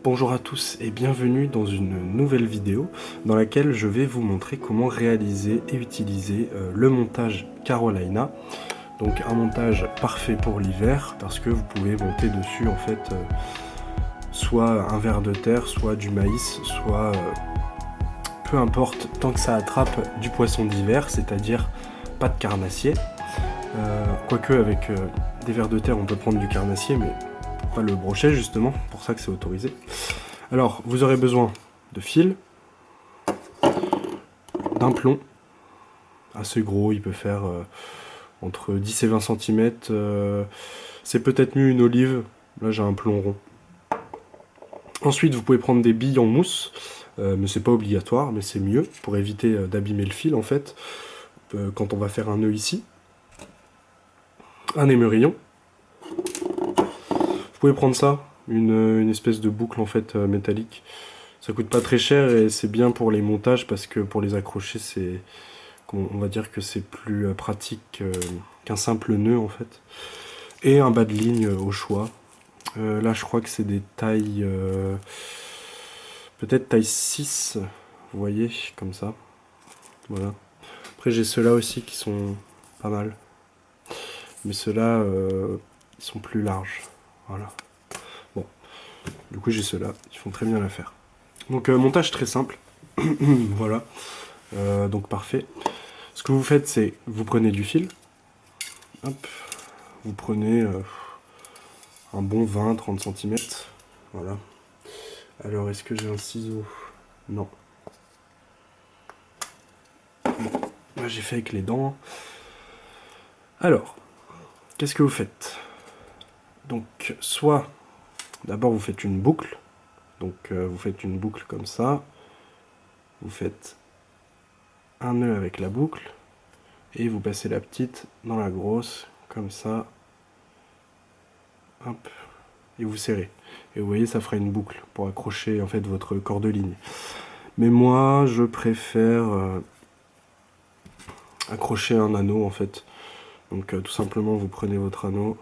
Bonjour à tous et bienvenue dans une nouvelle vidéo dans laquelle je vais vous montrer comment réaliser et utiliser le montage Carolina. Donc un montage parfait pour l'hiver parce que vous pouvez monter dessus en fait soit un ver de terre, soit du maïs, soit peu importe tant que ça attrape du poisson d'hiver, c'est-à-dire pas de carnassier. Quoique avec des vers de terre on peut prendre du carnassier mais pas le brochet justement, pour ça que c'est autorisé. Alors vous aurez besoin de fil, d'un plomb assez gros, il peut faire entre 10 et 20 cm. C'est peut-être mieux une olive, là j'ai un plomb rond. Ensuite vous pouvez prendre des billes en mousse, mais c'est pas obligatoire, mais c'est mieux pour éviter d'abîmer le fil en fait, quand on va faire un nœud ici. Un émerillon. Vous pouvez prendre ça, une espèce de boucle en fait métallique. Ça coûte pas très cher et c'est bien pour les montages parce que pour les accrocher c'est, on va dire que c'est plus pratique qu'un simple nœud en fait. Et un bas de ligne au choix. Là je crois que c'est des tailles peut-être taille 6, vous voyez, comme ça. Voilà. Après j'ai ceux-là aussi qui sont pas mal. Mais ceux-là ils sont plus larges. Voilà. Bon. Du coup j'ai ceux-là, ils font très bien l'affaire. Donc montage très simple. Voilà. Donc parfait. Ce que vous faites c'est vous prenez du fil. Hop. Vous prenez un bon 20-30 cm. Voilà. Alors, est-ce que j'ai un ciseau? Non. Là, j'ai fait avec les dents. Alors, qu'est-ce que vous faites? Donc, soit, d'abord, vous faites une boucle. Donc, vous faites une boucle comme ça. Vous faites un nœud avec la boucle. Et vous passez la petite dans la grosse, comme ça. Hop. Et vous serrez. Et vous voyez, ça fera une boucle pour accrocher, en fait, votre corde-ligne. Mais moi, je préfère accrocher un anneau, en fait. Donc tout simplement vous prenez votre anneau,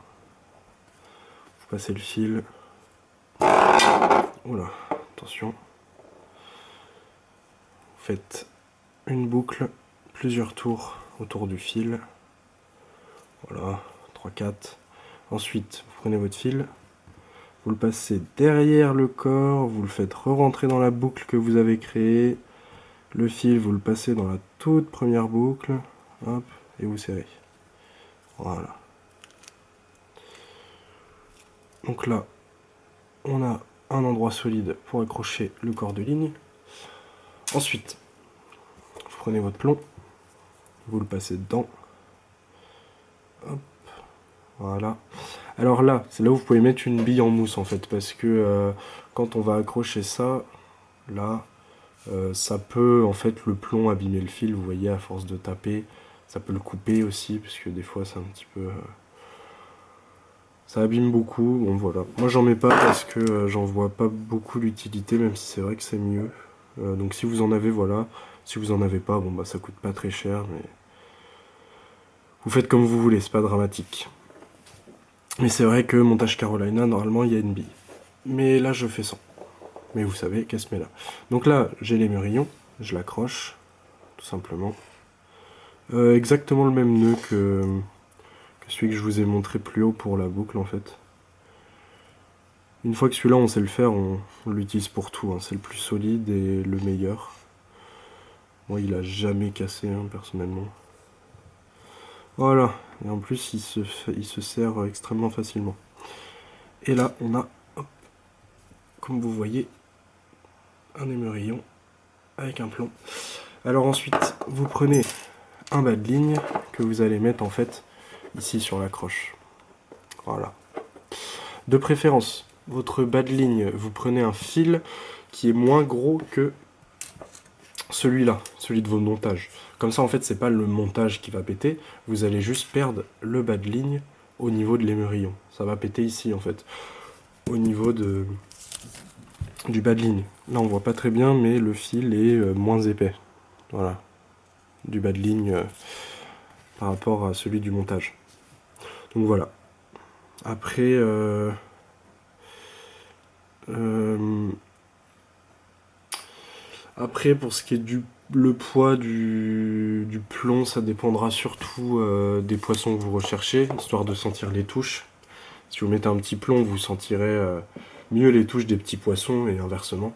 vous passez le fil. Oula, attention. Vous faites une boucle, plusieurs tours autour du fil. Voilà, 3-4. Ensuite, vous prenez votre fil, vous le passez derrière le corps, vous le faites re-rentrer dans la boucle que vous avez créée. Le fil, vous le passez dans la toute première boucle, hop, et vous serrez. Voilà. Donc là, on a un endroit solide pour accrocher le corps de ligne. Ensuite, vous prenez votre plomb, vous le passez dedans. Hop, voilà. Alors là, c'est là où vous pouvez mettre une bille en mousse en fait, parce que quand on va accrocher ça, là, ça peut en fait le plomb abîmer le fil, vous voyez, à force de taper. Ça peut le couper aussi, parce que des fois c'est un petit peu... ça abîme beaucoup, bon voilà. Moi j'en mets pas parce que j'en vois pas beaucoup l'utilité, même si c'est vrai que c'est mieux. Donc si vous en avez, voilà. Si vous en avez pas, bon bah ça coûte pas très cher, mais... vous faites comme vous voulez, c'est pas dramatique. Mais c'est vrai que montage Carolina, normalement il y a une bille. Mais là je fais sans. Mais vous savez qu'elle se met là. Donc là j'ai l'émerillon, je l'accroche, tout simplement. Exactement le même nœud que celui que je vous ai montré plus haut pour la boucle en fait. Une fois que celui-là on sait le faire, on l'utilise pour tout, hein. C'est le plus solide et le meilleur. Moi il a jamais cassé hein, personnellement. Voilà, et en plus il se serre extrêmement facilement. Et là on a, hop, comme vous voyez, un émerillon avec un plomb. Alors ensuite vous prenez un bas de ligne que vous allez mettre en fait ici sur l'accroche. Voilà. De préférence, votre bas de ligne, vous prenez un fil qui est moins gros que celui-là, celui de vos montages. Comme ça, en fait, c'est pas le montage qui va péter, vous allez juste perdre le bas de ligne au niveau de l'émerillon. Ça va péter ici, en fait, au niveau du bas de ligne. Là, on voit pas très bien, mais le fil est moins épais. Voilà, du bas de ligne par rapport à celui du montage. Donc voilà. Après, Après, pour ce qui est le poids du plomb, ça dépendra surtout des poissons que vous recherchez, histoire de sentir les touches. Si vous mettez un petit plomb, vous sentirez mieux les touches des petits poissons et inversement.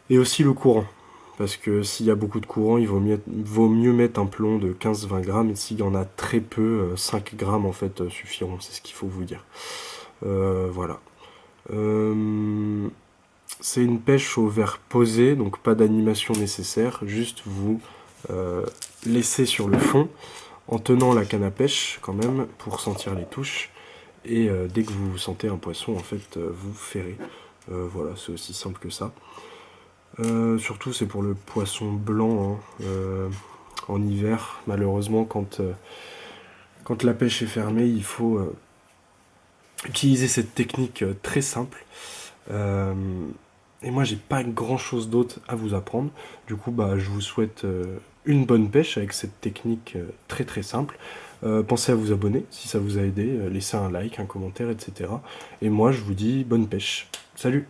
Et aussi le courant. Parce que s'il y a beaucoup de courant, il vaut mieux mettre un plomb de 15-20 grammes. Et s'il y en a très peu, 5 grammes en fait suffiront. C'est ce qu'il faut vous dire. Voilà. C'est une pêche au verre posé, donc pas d'animation nécessaire. Juste vous laissez sur le fond en tenant la canne à pêche quand même pour sentir les touches. Et dès que vous sentez un poisson, en fait, vous ferrez. Voilà, c'est aussi simple que ça. Surtout, c'est pour le poisson blanc. Hein. En hiver, malheureusement, quand la pêche est fermée, il faut utiliser cette technique très simple. Et moi, j'ai pas grand chose d'autre à vous apprendre. Du coup, bah, je vous souhaite une bonne pêche avec cette technique très très simple. Pensez à vous abonner si ça vous a aidé, laissez un like, un commentaire, etc. Et moi, je vous dis bonne pêche. Salut!